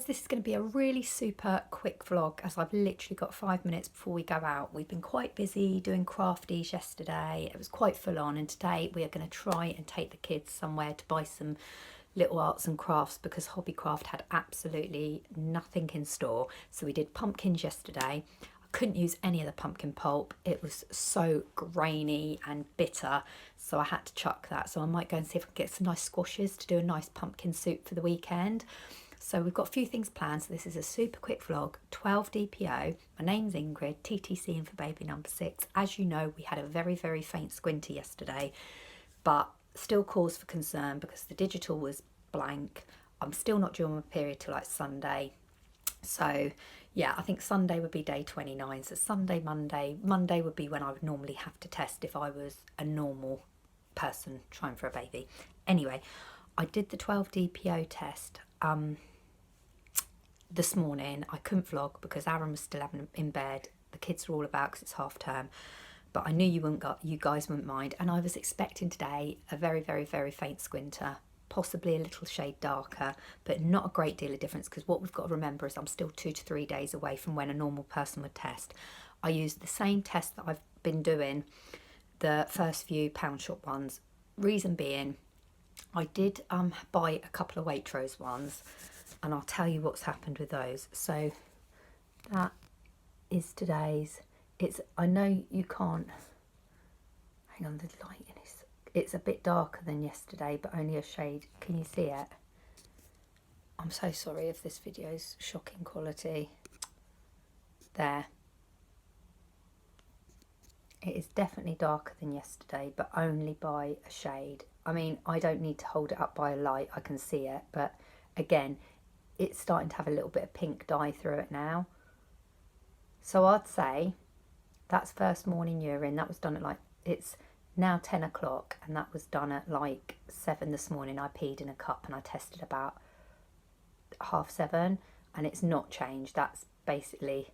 this is going to be a really super quick vlog as I've literally got 5 minutes before we go out. We've been quite busy doing crafties yesterday. It was quite full on, and today we are going to try and take the kids somewhere to buy some little arts and crafts because Hobbycraft had absolutely nothing in store. So we did pumpkins yesterday. I couldn't use any of the pumpkin pulp. It was so grainy and bitter, so I had to chuck that. So I might go and see if I can get some nice squashes to do a nice pumpkin soup for the weekend. So we've got a few things planned. So this is a super quick vlog, 12 DPO. My name's Ingrid, TTC in for baby number 6. As you know, we had a very, very faint squinter yesterday, but still cause for concern because the digital was blank. I'm still not due on my period till like Sunday. So yeah, I think Sunday would be day 29. So Sunday, Monday would be when I would normally have to test if I was a normal person trying for a baby. Anyway, I did the 12 DPO test this morning. I couldn't vlog because Aaron was still having in bed. The kids were all about because it's half term. But I knew you guys wouldn't mind. And I was expecting today a very, very, very faint squinter. Possibly a little shade darker, but not a great deal of difference because what we've got to remember is I'm still 2 to 3 days away from when a normal person would test. I used the same test that I've been doing the first few pound shop ones. Reason being, I did buy a couple of Waitrose ones, and I'll tell you what's happened with those. So that is today's. I know you can't, hang on, the lighting is, it's a bit darker than yesterday, but only a shade. Can you see it? I'm so sorry if this video's shocking quality. There. It is definitely darker than yesterday, but only by a shade. I mean, I don't need to hold it up by a light, I can see it, but again, it's starting to have a little bit of pink dye through it now. So I'd say that's first morning urine. That was done at like, it's now 10 o'clock, and that was done at like 7 this morning. I peed in a cup and I tested about 7:30, and it's not changed. That's basically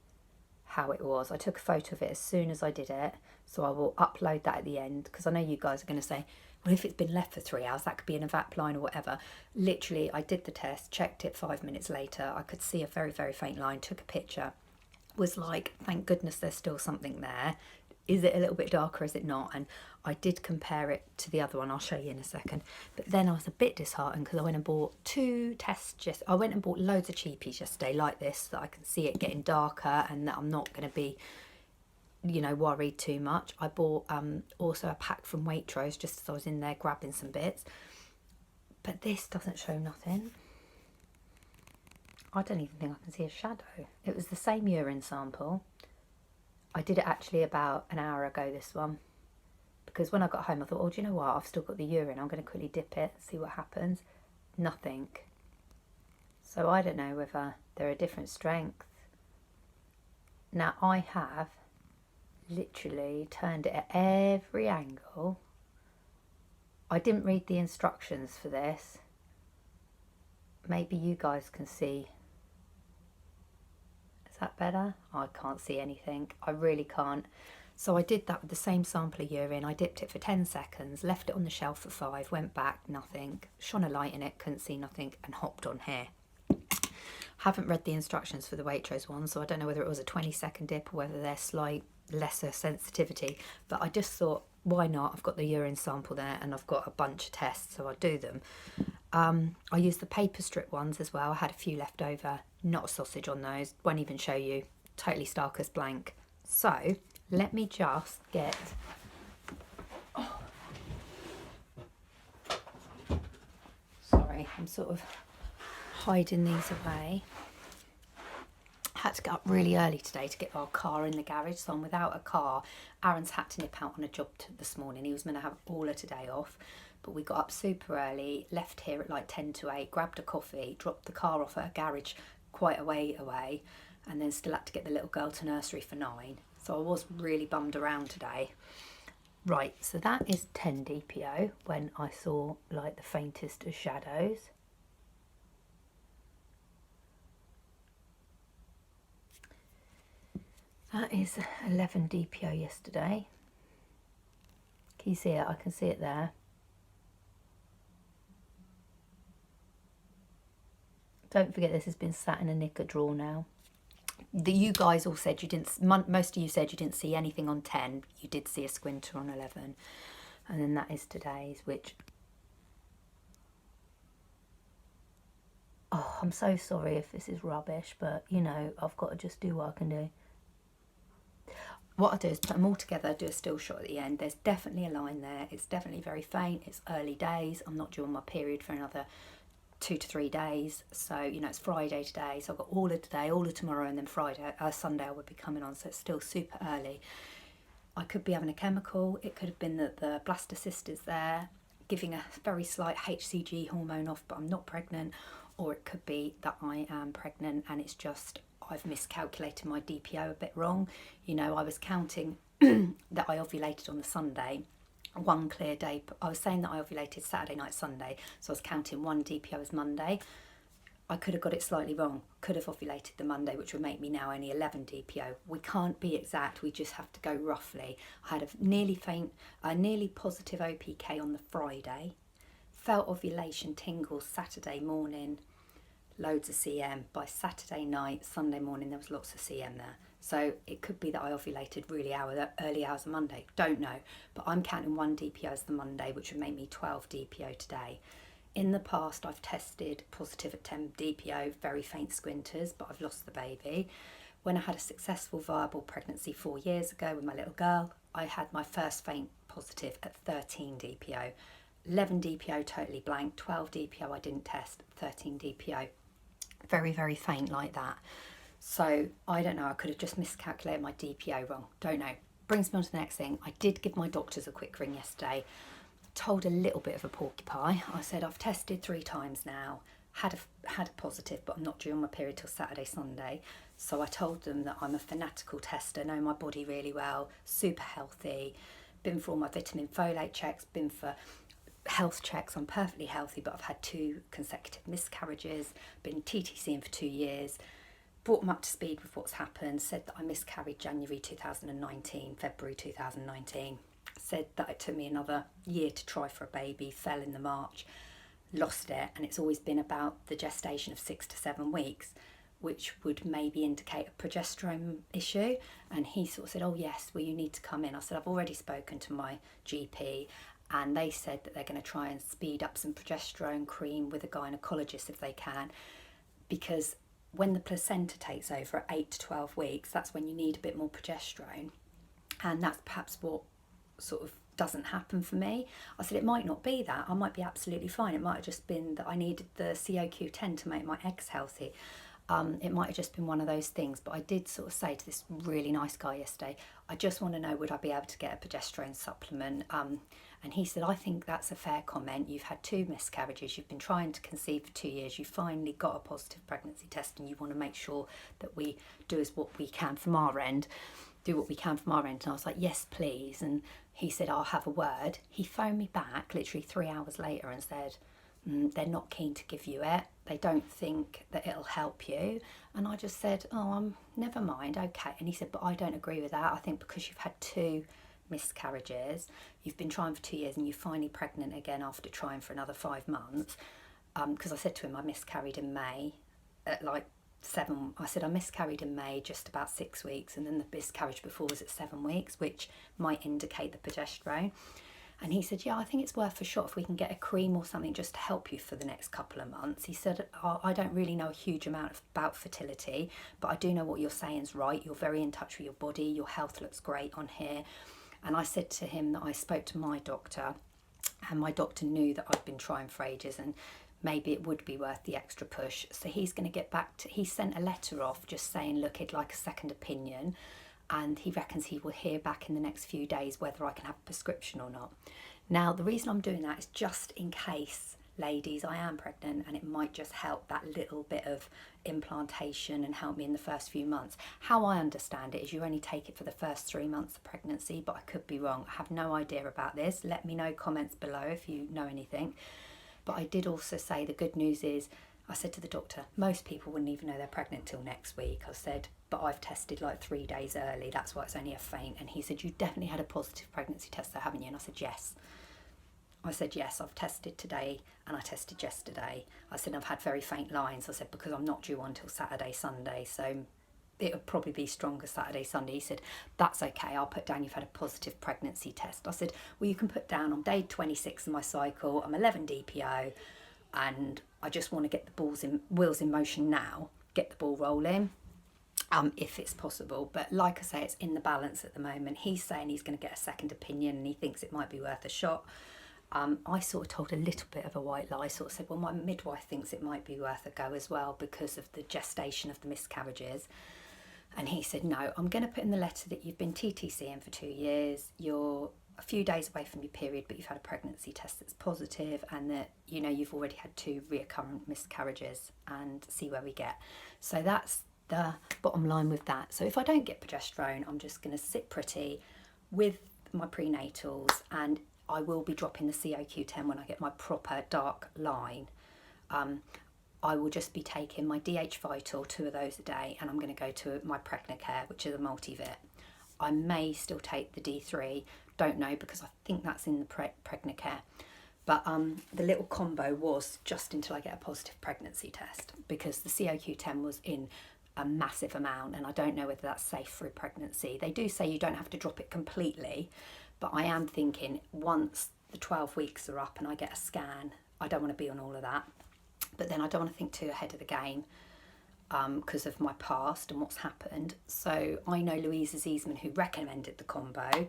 how it was. I took a photo of it as soon as I did it, so I will upload that at the end because I know you guys are going to say, well, if it's been left for 3 hours, that could be an evap line or whatever. Literally, I did the test, checked it 5 minutes later. I could see a very, very faint line, took a picture, was like, thank goodness there's still something there. Is it a little bit darker, is it not? And I did compare it to the other one. I'll show you in a second. But then I was a bit disheartened because I went and bought 2 tests. I went and bought loads of cheapies yesterday like this so that I can see it getting darker and that I'm not going to be, you know, worried too much. I bought also a pack from Waitrose just as I was in there grabbing some bits. But this doesn't show nothing. I don't even think I can see a shadow. It was the same urine sample. I did it actually about an hour ago, this one, because when I got home I thought, oh, do you know what, I've still got the urine, I'm going to quickly dip it and see what happens. Nothing. So I don't know whether they're a different strength. Now I have literally turned it at every angle. I didn't read the instructions for this. Maybe you guys can see. Is that better? I can't see anything. I really can't. So I did that with the same sample of urine. I dipped it for 10 seconds, left it on the shelf for 5, went back, nothing, shone a light in it, couldn't see nothing, and hopped on here. Haven't read the instructions for the Waitrose one, so I don't know whether it was a 20-second dip or whether they're slight lesser sensitivity, but I just thought, why not? I've got the urine sample there and I've got a bunch of tests, so I'll do them. I used the paper strip ones as well. I had a few left over. Not a sausage on those. Won't even show you. Totally stark as blank. So let me just get... Oh. Sorry, I'm sort of hiding these away. I had to get up really early today to get our car in the garage, so I'm without a car. Aaron's had to nip out on a job this morning. He was meant to have all of today off, but we got up super early, left here at like 10 to 8, grabbed a coffee, dropped the car off at a garage quite a way away, and then still had to get the little girl to nursery for 9. So I was really bummed around today. Right, so that is 10 DPO when I saw like the faintest of shadows. That is 11 DPO yesterday. Can you see it? I can see it there. Don't forget this has been sat in a knicker drawer now. You guys all said you didn't, most of you said you didn't see anything on 10. You did see a squinter on 11. And then that is today's, which... Oh, I'm so sorry if this is rubbish, but, you know, I've got to just do what I can do. What I'll do is put them all together, do a still shot at the end. There's definitely a line there. It's definitely very faint. It's early days. I'm not due on my period for another 2 to 3 days. So, you know, it's Friday today. So I've got all of today, all of tomorrow, and then Sunday I would be coming on. So it's still super early. I could be having a chemical. It could have been that the blastocyst is there, giving a very slight HCG hormone off, but I'm not pregnant. Or it could be that I am pregnant and it's just I've miscalculated my DPO a bit wrong. You know, I was counting that I ovulated on the Sunday, one clear day. I was saying that I ovulated Saturday night, Sunday, so I was counting one DPO as Monday. I could have got it slightly wrong. Could have ovulated the Monday, which would make me now only 11 DPO. We can't be exact. We just have to go roughly. I had a nearly positive OPK on the Friday. Felt ovulation tingles Saturday morning. Loads of CM. By Saturday night, Sunday morning, there was lots of CM there. So it could be that I ovulated really early hours of Monday. Don't know. But I'm counting one DPO as the Monday, which would make me 12 DPO today. In the past, I've tested positive at 10 DPO, very faint squinters, but I've lost the baby. When I had a successful, viable pregnancy 4 years ago with my little girl, I had my first faint positive at 13 DPO. 11 DPO totally blank, 12 DPO I didn't test, 13 DPO. Very, very faint like that. So I don't know, I could have just miscalculated my DPO wrong. Don't know. Brings me on to the next thing. I did give my doctors a quick ring yesterday. Told a little bit of a porcupine. I said I've tested 3 times now. Had a positive, but I'm not due on my period till Saturday, Sunday. So I told them that I'm a fanatical tester, know my body really well, super healthy, been for all my vitamin folate checks, been for health checks. I'm perfectly healthy, but I've had 2 consecutive miscarriages, been TTCing for 2 years, brought them up to speed with what's happened, said that I miscarried January 2019, February 2019, said that it took me another year to try for a baby, fell in the March, lost it, and it's always been about the gestation of 6 to 7 weeks, which would maybe indicate a progesterone issue. And he sort of said, oh yes, well you need to come in. I said, I've already spoken to my GP, and they said that they're going to try and speed up some progesterone cream with a gynecologist if they can, because when the placenta takes over at 8 to 12 weeks, that's when you need a bit more progesterone, and that's perhaps what sort of doesn't happen for me. I said it might not be that, I might be absolutely fine. It might have just been that I needed the COQ10 to make my eggs healthy. It might have just been one of those things. But I did sort of say to this really nice guy yesterday, I just want to know, would I be able to get a progesterone supplement? And he said, I think that's a fair comment. You've had 2 miscarriages, you've been trying to conceive for 2 years, you finally got a positive pregnancy test, and you want to make sure that we do what we can from our end. And I was like, yes, please. And he said, I'll have a word. He phoned me back literally 3 hours later and said, they're not keen to give you it. They don't think that it'll help you. And I just said, never mind, okay. And he said, but I don't agree with that. I think because you've had 2 miscarriages, you've been trying for 2 years, and you're finally pregnant again after trying for another 5 months. Because I said to him, I miscarried in May at like 7. I said I miscarried in May, just about 6 weeks, and then the miscarriage before was at 7 weeks, which might indicate the progesterone. And he said, yeah, I think it's worth a shot if we can get a cream or something just to help you for the next couple of months. He said, I don't really know a huge amount about fertility, but I do know what you're saying is right. You're very in touch with your body. Your health looks great on here. And I said to him that I spoke to my doctor, and my doctor knew that I'd been trying for ages, and maybe it would be worth the extra push. So he's going to get back to, he sent a letter off just saying, look, he'd like a second opinion, and he reckons he will hear back in the next few days whether I can have a prescription or not. Now, the reason I'm doing that is just in case, ladies, I am pregnant, and it might just help that little bit of implantation and help me in the first few months. How I understand it is you only take it for the first 3 months of pregnancy, but I could be wrong. I have no idea about this. Let me know comments below if you know anything. But I did also say the good news is, I said to the doctor, most people wouldn't even know they're pregnant till next week. I said, but I've tested like 3 days early, that's why it's only a faint. And he said, you definitely had a positive pregnancy test though, haven't you? And I said, yes. I said, yes, I've tested today and I tested yesterday. I said, I've had very faint lines. I said, because I'm not due until Saturday, Sunday. So it would probably be stronger Saturday, Sunday. He said, that's okay. I'll put down you've had a positive pregnancy test. I said, well, you can put down on day 26 of my cycle, I'm 11 DPO and I just want to get the wheels in motion now, get the ball rolling. If it's possible, but like I say, it's in the balance at the moment. He's saying he's going to get a second opinion and he thinks it might be worth a shot. I sort of told a little bit of a white lie, sort of said, well, my midwife thinks it might be worth a go as well because of the gestation of the miscarriages. And he said, no, I'm going to put in the letter that you've been TTCing for 2 years, you're a few days away from your period, but you've had a pregnancy test that's positive, and that, you know, you've already had 2 recurrent miscarriages, and see where we get. So that's the bottom line with that. So if I don't get progesterone, I'm just going to sit pretty with my prenatals, and I will be dropping the COQ10 when I get my proper dark line. I will just be taking my DH Vital, 2 of those a day, and I'm going to go to my Pregnacare, which is a multivit. I may still take the D3, don't know, because I think that's in the Pregnacare. But the little combo was just until I get a positive pregnancy test, because the COQ10 was in a massive amount, and I don't know whether that's safe for a pregnancy. They do say you don't have to drop it completely, but I am thinking once the 12 weeks are up and I get a scan, I don't want to be on all of that. But then I don't want to think too ahead of the game because of my past and what's happened. So I know Louise Ziesman, who recommended the combo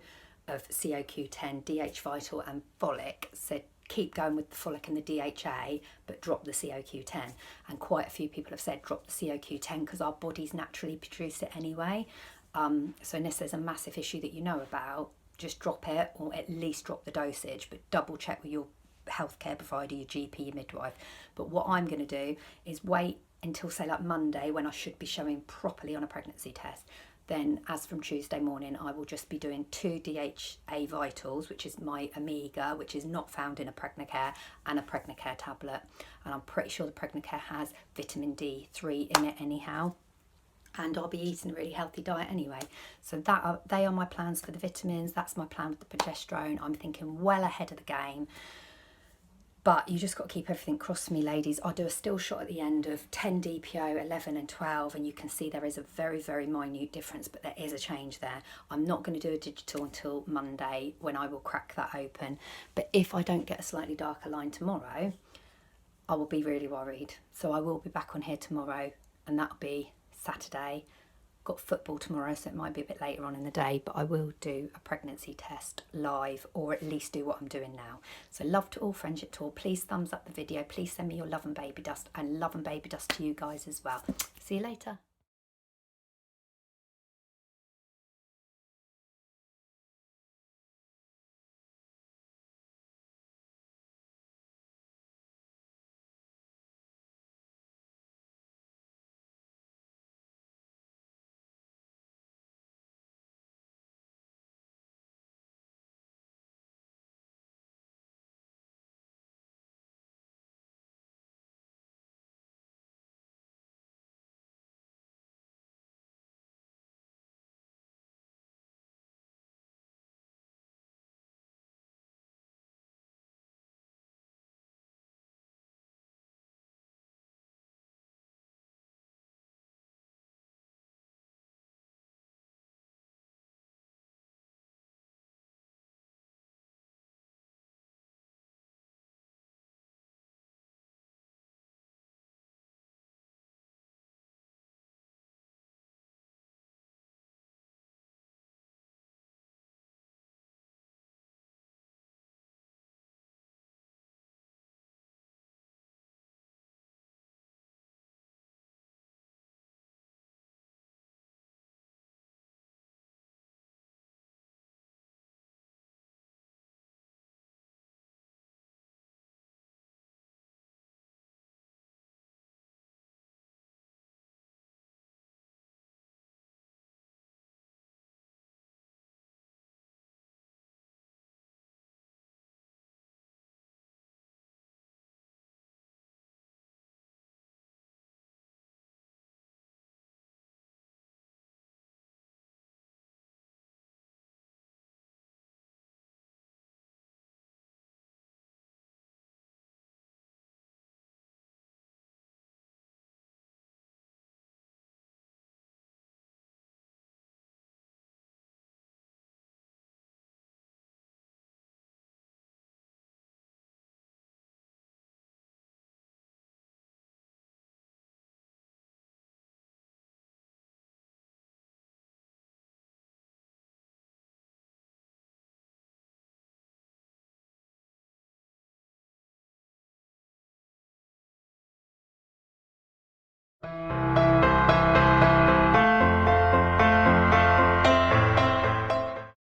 of COQ10, DH Vital and Folic, said keep going with the Folic and the DHA, but drop the COQ10. And quite a few people have said drop the COQ10 because our bodies naturally produce it anyway. So unless there's a massive issue that you know about, just drop it, or at least drop the dosage, but double check with your healthcare provider, your GP, your midwife. But what I'm going to do is wait until, say, like Monday, when I should be showing properly on a pregnancy test. Then as from Tuesday morning, I will just be doing 2 DHA Vitals, which is my Omega, which is not found in a Pregnacare, and a Pregnacare tablet. And I'm pretty sure the Pregnacare has vitamin D3 in it anyhow. And I'll be eating a really healthy diet anyway. So they are my plans for the vitamins. That's my plan with the progesterone. I'm thinking well ahead of the game. But you just got to keep everything crossed for me, ladies. I'll do a still shot at the end of 10 DPO, 11 and 12, and you can see there is a very, very minute difference, but there is a change there. I'm not going to do a digital until Monday, when I will crack that open. But if I don't get a slightly darker line tomorrow, I will be really worried. So I will be back on here tomorrow, and that'll be Saturday. Got football tomorrow, so it might be a bit later on in the day, but I will do a pregnancy test live, or at least do what I'm doing now. So love to all, friendship to all. Please thumbs up the video. Please send me your love and baby dust, and love and baby dust to you guys as well. See you later.